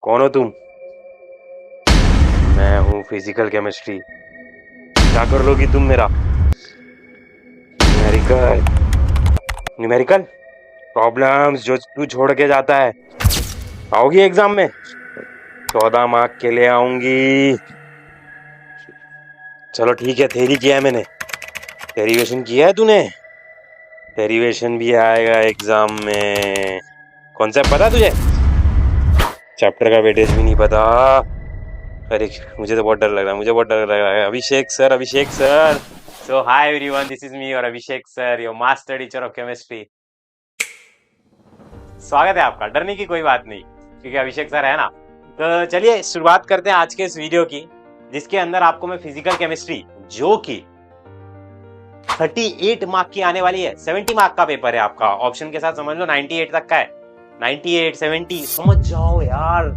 कौन हो तुम? मैं हूँ फिजिकल केमिस्ट्री। क्या कर लोगी तुम मेरा? न्यूमेरिकल। न्यूमेरिकल प्रॉब्लम्स जो तू छोड़ के जाता है, आओगी एग्जाम में? 14 मार्क के लिए आऊंगी। चलो ठीक है, थेरी किया है मैंने। डेरिवेशन किया है तूने? डेरिवेशन भी आएगा एग्जाम में। कॉन्सेप्ट पता है तुझे? चैप्टर का वेटेज भी नहीं पता। अरे मुझे तो बहुत डर लग रहा है, मुझे बहुत डर लग रहा है। Abhishek sir, Abhishek sir. So hi everyone, this is me और Abhishek sir, your master teacher of chemistry. स्वागत है आपका। डरने की कोई बात नहीं, क्योंकि अभिषेक सर है ना। तो चलिए शुरुआत करते हैं आज के इस वीडियो की, जिसके अंदर आपको मैं फिजिकल केमिस्ट्री, जो कि 38 मार्क की आने वाली है। 70 मार्क का पेपर है आपका, ऑप्शन के साथ समझ लो 98 तक का है। 98 70 समझ जाओ यार।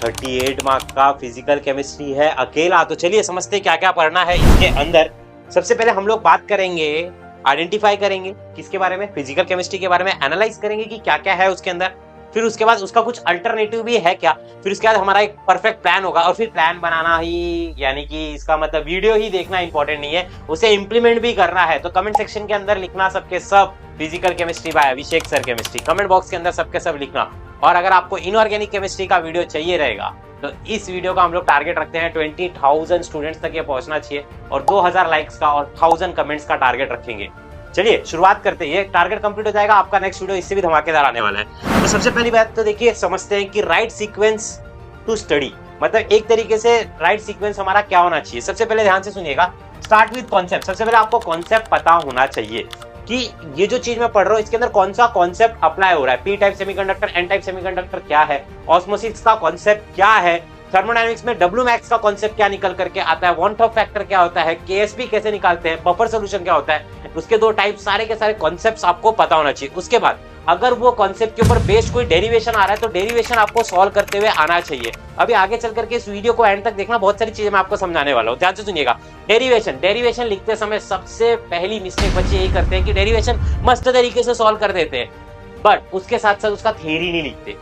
38 मार्क का फिजिकल केमिस्ट्री है अकेला। तो चलिए समझते क्या क्या पढ़ना है इसके अंदर। सबसे पहले हम लोग बात करेंगे, आइडेंटिफाई करेंगे किसके बारे में, फिजिकल केमिस्ट्री के बारे में एनालाइज करेंगे कि क्या क्या है उसके अंदर। फिर उसके बाद उसका कुछ अल्टरनेटिव भी है क्या। फिर उसके बाद हमारा एक परफेक्ट प्लान होगा, और फिर प्लान बनाना ही, यानी कि इसका मतलब वीडियो ही देखना इंपॉर्टेंट नहीं है, उसे इंप्लीमेंट भी करना है। तो कमेंट सेक्शन के अंदर लिखना सबके सब फिजिकल केमिस्ट्री बाय अभिषेक सर केमिस्ट्री, कमेंट बॉक्स के अंदर सबके सब लिखना। और अगर आपको इनऑर्गेनिक केमिस्ट्री का वीडियो चाहिए रहेगा, तो इस वीडियो का हम लोग टारगेट रखते हैं 20,000 स्टूडेंट्स तक ये पहुंचना चाहिए, और 2000 लाइक्स का और 1000 कमेंट्स का टारगेट रखेंगे। चलिए शुरुआत करते हैं। ये टारगेट कंप्लीट हो जाएगा, आपका नेक्स्ट वीडियो इससे भी धमाकेदार आने वाला है। तो सबसे पहली बात तो देखिए, समझते हैं कि राइट सीक्वेंस टू स्टडी, मतलब एक तरीके से राइट सीक्वेंस हमारा क्या होना चाहिए। सबसे पहले ध्यान से सुनिएगा, स्टार्ट विद कॉन्सेप्ट। सबसे पहले आपको कॉन्सेप्ट पता होना चाहिए कि ये जो चीज मैं पढ़ रहा हूँ इसके अंदर कौन सा कॉन्सेप्ट अप्लाई हो रहा है। P type semiconductor, N type semiconductor क्या है, ऑस्मोसिस का कॉन्सेप्ट क्या है, थर्मोडायनेमिक्स में डब्ल्यू मैक्स का कॉन्सेप्ट क्या निकल करके आता है, वन टॉप फैक्टर क्या होता है, केएसपी कैसे निकालते हैं, बफर सोल्यूशन क्या होता है, उसके दो टाइप, सारे के सारे कॉन्सेप्ट्स आपको पता होना चाहिए। उसके बाद अगर वो कॉन्सेप्ट के ऊपर बेस्ड कोई डेरिवेशन आ रहा है, तो डेरिवेशन आपको सॉल्व करते हुए आना चाहिए। अभी आगे चल करके इस वीडियो को एंड तक देखना, बहुत सारी चीजें मैं आपको समझाने वाला हूँ, ध्यान से सुनिएगा। डेरिवेशन, डेरिवेशन लिखते समय सबसे पहली मिस्टेक बच्चे यही करते हैं कि डेरिवेशन मस्त तरीके से सॉल्व कर देते हैं, बट उसके साथ साथ उसका थ्योरी नहीं लिखते।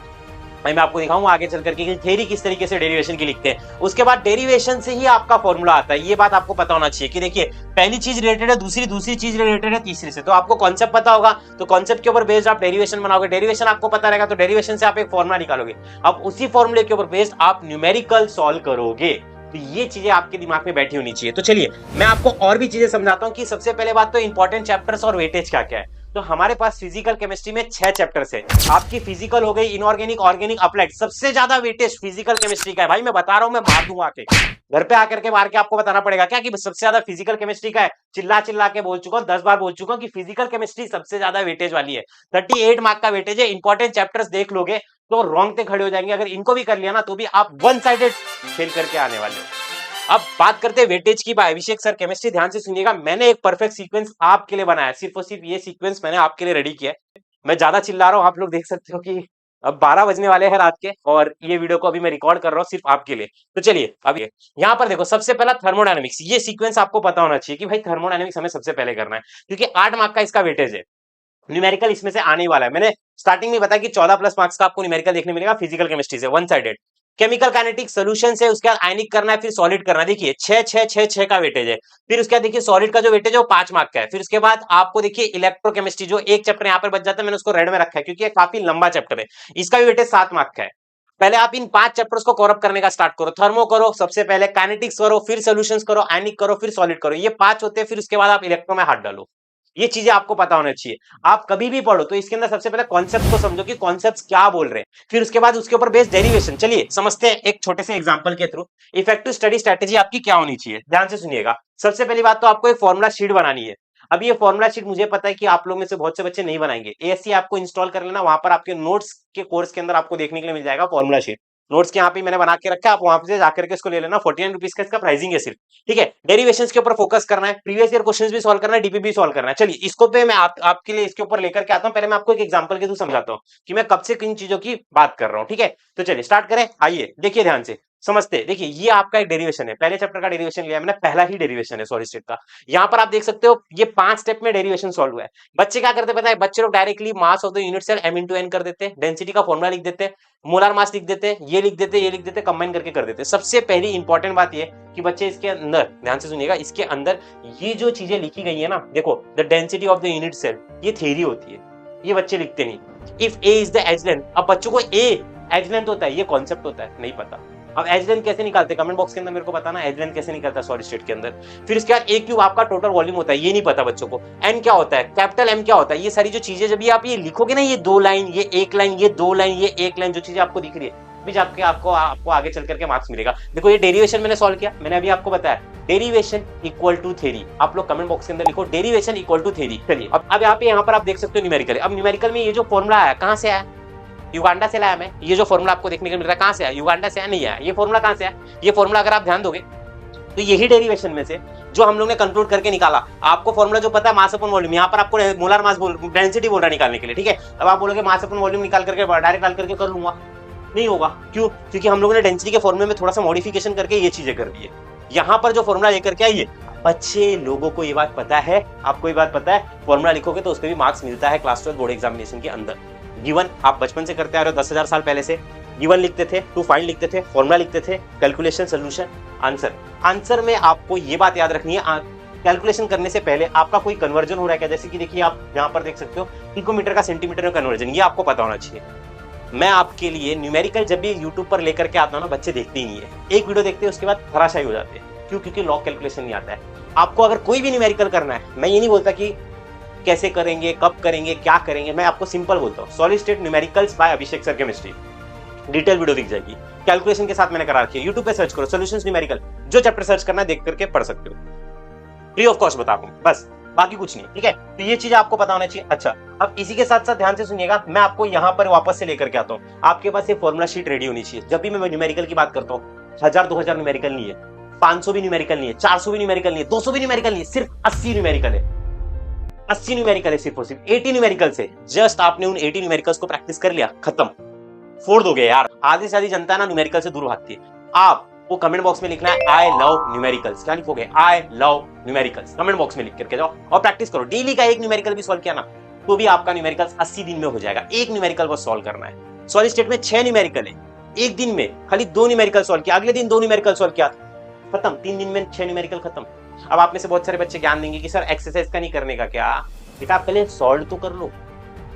मैं आपको दिखाऊंगा आगे चल करके कि थ्योरी किस तरीके से डेरिवेशन की लिखते हैं। उसके बाद डेरिवेशन से ही आपका फॉर्मूला आता है, ये बात आपको पता होना चाहिए कि देखिए पहली चीज रिलेटेड है दूसरी, दूसरी चीज रिलेटेड है तीसरी से। तो आपको कॉन्सेप्ट पता होगा, तो कॉन्सेप्ट के ऊपर बेस्ड आप डेरिवेशन बनाओगे, डेरिवेशन आपको पता रहेगा तो डेरिवेशन से आप एक फॉर्मूला निकालोगे, अब उसी फॉर्मूले के ऊपर बेस्ड आप न्यूमेरिकल सॉल्व करोगे। तो ये चीजें आपके दिमाग में बैठी होनी चाहिए। तो चलिए मैं आपको और भी चीजें समझाता हूँ कि सबसे पहले बात तो इंपॉर्टेंट चैप्टर्स और वेटेज क्या क्या है। तो हमारे पास फिजिकल केमिस्ट्री में 6 चैप्टर्स है। आपकी फिजिकल हो गई, इनऑर्गेनिक, ऑर्गेनिक, अप्लाइड। सबसे ज्यादा वेटेज फिजिकल केमिस्ट्री का है भाई, मैं बता रहा हूं, मैं मार दूंगा आके घर पे आकर के, मार के आपको बताना पड़ेगा क्या कि सबसे ज्यादा फिजिकल केमिस्ट्री का है। चिल्ला चिल्ला के बोल चुका हूं, 10 बार बोल चुका हूं कि फिजिकल केमिस्ट्री सबसे ज्यादा वेटेज वाली है। 38 मार्क का वेटेज है। इंपॉर्टेंट चैप्टर्स देख लोगे तो रोंगटे खड़े हो जाएंगे। अगर इनको भी कर लिया ना, तो भी आप वन साइडेड फेल करके आने वाले हो। अब बात करते हैं वेटेज की बाय अभिषेक सर केमिस्ट्री। ध्यान से सुनिएगा, मैंने एक परफेक्ट सीक्वेंस आपके लिए बनाया, सिर्फ और सिर्फ ये सीक्वेंस मैंने आपके लिए रेडी किया है। मैं ज्यादा चिल्ला रहा हूं, आप लोग देख सकते हो कि अब 12 बजने वाले हैं रात के, और ये वीडियो को अभी मैं रिकॉर्ड कर रहा हूं सिर्फ आपके लिए। तो चलिए अब यहाँ पर देखो, सबसे पहला थर्मोडायनेमिक्स। ये सीक्वेंस आपको पता होना चाहिए कि भाई थर्मोडायनेमिक्स हमें सबसे पहले करना है, क्योंकि 8 मार्क का इसका वेटेज है। न्यूमेरिकल इसमें से आने ही वाला है। मैंने स्टार्टिंग में बताया कि 14 प्लस मार्क्स का आपको न्यूमेरिकल देखने मिलेगा फिजिकल केमिस्ट्री से, one sided. Chemical kinetic solution से, उसके बाद आयनिक करना है, फिर सॉलिड करना है। देखिए 6 6 6 6 का वेटेज है। फिर उसके बाद देखिए सॉलिड का जो वेटेज है वो 5 मार्क का है। फिर उसके बाद आपको देखिए इलेक्ट्रोकेमिस्ट्री, जो एक चैप्टर यहाँ पर बच जाता है, मैंने उसको रेड में रखा है क्योंकि ये काफी लंबा चैप्टर है। इसका भी वेटेज 7 मार्क का है। पहले आप इन 5 चैप्टर्स को कवर अप करने का स्टार्ट करो। थर्मो करो सबसे पहले, काइनेटिक्स करो, फिर सॉल्यूशंस करो, आयनिक करो, फिर सॉलिड करो। ये 5 होते हैं। फिर उसके बाद आप इलेक्ट्रो में हाथ डालो। ये चीजें आपको पता होना चाहिए। आप कभी भी पढ़ो तो इसके अंदर सबसे पहले कॉन्सेप्ट को समझो कि कॉन्सेप्ट्स क्या बोल रहे हैं, फिर उसके बाद उसके ऊपर बेस्ड डेरिवेशन। चलिए समझते हैं एक छोटे से एग्जांपल के थ्रू। इफेक्टिव स्टडी स्ट्रेटेजी आपकी क्या होनी चाहिए, ध्यान से सुनिएगा। सबसे पहली बात तो आपको एक फॉर्मुला शीट बनानी है। अब ये फॉर्मुला शीट मुझे पता है कि आप लोग में से बहुत से बच्चे नहीं बनाएंगे। एएससी आपको इंस्टॉल कर लेना, वहां पर आपके नोट्स के कोर्स के अंदर आपको देखने के लिए मिल जाएगा फॉर्मुला शीट। नोट्स के यहाँ पे मैंने बना के रखा है, आप वहां से जाकर के इसको ले लेना। 49 रुपीज का इसका प्राइसिंग है सिर्फ, ठीक है। डेरिवेशंस के ऊपर फोकस करना है, प्रीवियस ईयर क्वेश्चंस भी सॉल्व करना है, डीपीबी सॉल्व करना है। चलिए इसको पे मैं आपके लिए इसके ऊपर लेकर के आता हूं। पहले मैं आपको एक एग्जांपल के थ्रू समझाता हूं कि मैं कब से किन चीजों की बात कर रहा हूं, ठीक है। तो चलिए स्टार्ट करें। आइए देखिए ध्यान से, समझते हैं। देखिए ये आपका एक डेरिवेशन है, पहले चैप्टर का डेरिवेशन लिया मैंने, पहला ही डेरिवेशन है सॉलिड स्टेट का। यहाँ पर आप देख सकते हो ये 5 स्टेप में डेरिवेशन सॉल्व हुआ है। बच्चे क्या करते हैं पता है, बच्चे लोग directly mass of the unit cell m into n कर देते हैं, डेंसिटी का फॉर्मूला लिख देते हैं, मोलर मास लिख देते हैं, ये लिख देते हैं, ये लिख देते हैं, कंबाइन करके कर देते हैं। सबसे पहली इंपॉर्टेंट बात ये कि बच्चे इसके अंदर ध्यान से सुनिएगा, इसके अंदर ये जो चीजें लिखी गई है ना, देखो the density of the unit cell, ये थ्योरी होती है, ये बच्चे लिखते नहीं। If a is the edge length, अब बच्चों को ए एज लेंथ होता है, ये कॉन्सेप्ट होता है, नहीं पता। अब एज लेंथ कैसे निकालते, कमेंट बॉक्स के अंदर मेरे को बताना एज लेंथ कैसे निकलता है सॉलिड स्टेट के अंदर। फिर इसके बाद ए क्यूब आपका टोटल वॉल्यूम होता है, ये नहीं पता बच्चों को। एन क्या होता है, कैपिटल एम क्या होता है, ये सारी जो चीजें जब ये आप ये लिखोगे ना, ये 2 लाइन, ये 1 लाइन, ये 2 लाइन, ये 1 लाइन, जो चीजें आपको दिख रही है बीच आपके आपको आगे चल करके मार्क्स मिलेगा। देखो ये डेरिवेशन मैंने सॉल्व किया, मैंने अभी आपको बताया डेरिवेशन इक्वल टू थ्योरी। आप लोग कमेंट बॉक्स के अंदर लिखो डेरिवेशन इक्वल टू थ्योरी। चलिए अब यहाँ पर आप देख सकते हो न्यूमेरिकल। अब न्यूमेरिकल में ये जो फॉर्मूला आया कहाँ से आया, युगांडा से लाया मैं। ये जो फॉर्मूला आपको देखने को मिल रहा है कहाँ से आया, युगांडा से आया, नहीं आया। ये फॉर्मूला कहाँ से आया, ये फॉर्मूला अगर आप ध्यान दोगे तो यही डेरिवेशन में से जो हम लोग ने कंक्लूड करके निकाला। आपको फॉर्मूला जो पता है मास अपॉन वॉल्यूम, यहाँ पर आपको मोलर मास डेंसिटी बोल रहा है निकालने के लिए, ठीक है। अब आप बोलोगे मास अपॉन वॉल्यूम निकाल करके डायरेक्ट डाल करके कर लूंगा, नहीं होगा। क्यों, क्योंकि हम लोगों ने डेंसिटी के फॉर्मूले में थोड़ा सा मॉडिफिकेशन करके ये चीजें कर दी है। यहाँ पर जो फॉर्मूला लेकर के आइए, अच्छे लोगों को ये बात पता है, आपको ये बात पता है, फॉर्मूला लिखोगे तो उसके भी मार्क्स मिलता है क्लास 12 बोर्ड एग्जामिनेशन के अंदर। गिवन आप बचपन से करते आ रहे हो, 10,000 साल पहले से गिवन लिखते थे, टू फाइंड लिखते थे, फॉर्मूला लिखते थे, कैलकुलेशन, सोल्यूशन, आंसर। आंसर में आपको ये बात याद रखनी है, कैलकुलेशन करने से पहले आपका कोई कन्वर्जन हो रहा है क्या, जैसे कि देखिए आप यहाँ पर देख सकते हो पिकोमीटर का सेंटीमीटर में कन्वर्जन, ये आपको पता होना चाहिए। मैं आपके लिए न्यूमेरिकल जब भी यूट्यूब पर लेकर के आता हूँ ना, बच्चे देखते ही नहीं है, एक वीडियो देखते हैं उसके बाद धराशायी हो जाते हैं। क्यों, क्योंकि लॉग कैलकुलेशन नहीं आता है। आपको अगर कोई भी न्यूमेरिकल करना है, मैं ये नहीं बोलता कि कैसे करेंगे, कब करेंगे, क्या करेंगे, मैं आपको सिंपल बोलता हूँ, सॉलिड स्टेट न्यूमेरिकल्स बाय अभिषेक सर केमिस्ट्री, डिटेल वीडियो दिख जाएगी, कैलकुलेशन के साथ मैंने करा रखी है। यूट्यूब पे सर्च करो सॉल्यूशंस न्यूमेरिकल, जो चैप्टर सर्च करना है देख करके पढ़ सकते हो, फ्री ऑफ कॉस्ट बता दूं बस, बाकी कुछ नहीं, ठीक है। तो ये चीज आपको पता होना चाहिए। अच्छा, अब इसी के साथ साथ ध्यान से सुनिएगा, मैं आपको यहाँ पर वापस से लेकर के आता हूँ। आपके पास ये फॉर्मूला शीट रेडी होनी चाहिए। जब भी मैं न्यूमेरिकल की बात करता हूँ, 1000-2000 न्यूमेरिकल नहीं है, 500 भी न्यूमेरिकल नहीं है, 400 भी न्यूमेरिकल नहीं है, 200 भी न्यूमेरिकल नहीं है, सिर्फ 80 न्यूमेरिकल है। 80 न्यूमेरिकल है सिर्फ और सिर्फ 80 न्यूमेरिकल से। जस्ट आपने उन 80 न्यूमेरिकल्स को प्रैक्टिस कर लिया, खत्म, फोड़ दोगे यार। आधी से आधी जनता ना न्यूमेरिकल से दूर भागती है। आप वो कमेंट बॉक्स में लिखना है आई लव न्यूमेरिकल्स। क्या लिखोगे, I love numericals, comment box में लिख करके जाओ और प्रैक्टिस करो। डेली का एक न्यूमेरिकल भी सॉल्व किया ना, तो भी आपका न्यूमेरिकल्स 80 दिन में हो जाएगा। एक न्यूमेरिकल बस सॉल्व करना है। सॉलिड स्टेट में 6 न्यूमेरिकल है, एक दिन में खाली 2 न्यूमेरिकल सॉल्व किया, अगले दिन 2 न्यूमेरिकल सॉल्व किया, खत्म। 3 दिन में 6 न्यूमेरिकल खत्म। अब आप में से बहुत सारे बच्चे ज्ञान देंगे कि सर एक्सरसाइज का नहीं करने का क्या, बेटा आप पहले सॉल्व तो कर लो।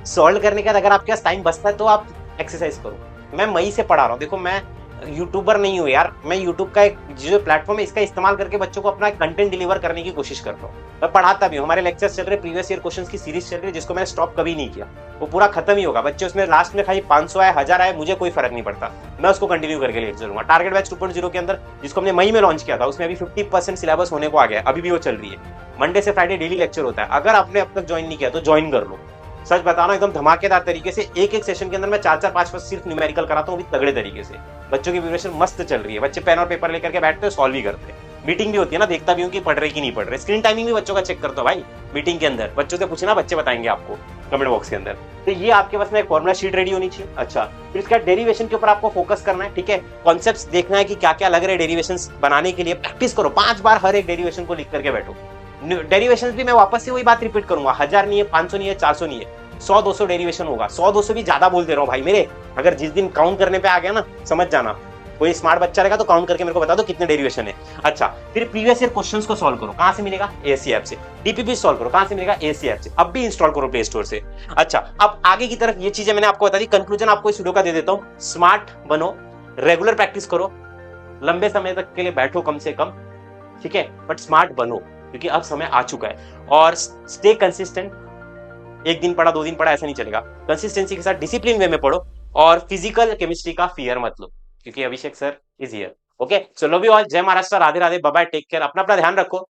सॉल्व करने के बाद अगर आपके पास टाइम बचता है तो आप एक्सरसाइज करो। मैं मई से पढ़ा रहा हूँ, देखो मैं यूट्यूबर नहीं हूँ यार, मैं यूट्यूब का एक जो प्लेटफॉर्म है इसका इस्तेमाल करके बच्चों को अपना कंटेंट डिलीवर करने की कोशिश करता हूँ। मैं पढ़ाता भी हूँ, हमारे लेक्चर्स चल रहे, प्रीवियस ईयर क्वेश्चंस की सीरीज चल रही है, जिसको मैंने स्टॉप कभी नहीं किया। वो पूरा खत्म ही होगा। बच्चे उसमें लास्ट में खाली 500 आए, 1000 आए, मुझे कोई फर्क नहीं पड़ता, मैं उसको कंटिन्यू करके लेके चलूंगा। टारगेट बैच 2.0 के अंदर, जिसको हमने मई में लॉन्च किया था, उसमें अभी 50% सिलेबस होने को आ गया है, अभी भी वो चल रही है। मंडे से फ्राइडे डेली लेक्चर होता है। अगर आपने अब तक ज्वाइन नहीं किया तो ज्वाइन कर लो। सच बताना एकदम धमाकेदार तरीके से, एक सेशन के अंदर मैं 4-4, 5-5 सिर्फ न्यूमेरिकल कराता हूँ, तगड़े तरीके से। बच्चों की प्रिपरेशन मस्त चल रही है, बच्चे पेन और पेपर लेकर के बैठते हैं, सॉल्व ही करते हैं। मीटिंग भी होती है ना, देखता भी हूँ कि पढ़ रहे कि नहीं पढ़ रहे। स्क्रीन टाइमिंग भी बच्चों का चेक करता हूँ भाई मीटिंग के अंदर। बच्चों से पूछना, बच्चे बताएंगे आपको कमेंट बॉक्स के अंदर। तो ये आपके पास में एक फॉर्मुला शीट रेडी होनी चाहिए। अच्छा, फिर इसका डेरिवेशन के ऊपर आपको फोकस करना है, ठीक है। कॉन्सेप्ट्स देखना है कि क्या क्या लग रहे हैं डेरिवेशंस बनाने के लिए। प्रैक्टिस करो 5 बार हर एक डेरिवेशन को लिख करके बैठो। डेरिवेशंस भी मैं वापस से वही बात रिपीट करूंगा, 1000 नहीं है, 500 नहीं है, 400 नहीं है, 100-200 डेरिवेशन होगा। 100-200 भी ज्यादा बोल दे रहा हूँ भाई मेरे। अगर जिस दिन काउंट करने पे आ गया ना, समझ जाना, कोई स्मार्ट बच्चा रहेगा तो काउंट करके मेरे को बता दो कितने डेरिवेशन है। अच्छा, फिर प्रीवियस ईयर क्वेश्चंस को सॉल्व करो। कहां से मिलेगा, एएससी ऐप से। डीपीपी सॉल्व करो, कहां से मिलेगा, एएससी ऐप से। अब भी इंस्टॉल करो प्ले स्टोर से। अच्छा, अब आगे की तरफ ये चीजें मैंने आपको बता दी। कंक्लूजन आपको इस वीडियो का दे देता हूं, स्मार्ट बनो, रेगुलर प्रैक्टिस करो, लंबे समय तक के लिए बैठो कम से कम, ठीक है, बट स्मार्ट बनो, क्योंकि अब समय आ चुका है। और स्टे कंसिस्टेंट, एक दिन पढ़ा 2 दिन पढ़ा ऐसा नहीं चलेगा। कंसिस्टेंसी के साथ डिसिप्लिन वे में पढ़ो, और फिजिकल केमिस्ट्री का फियर मत लो, क्योंकि Abhishek sir is here. Okay, so love you all, जय Maharashtra, Radhe Radhe, bye bye, take care, अपना ध्यान रखो।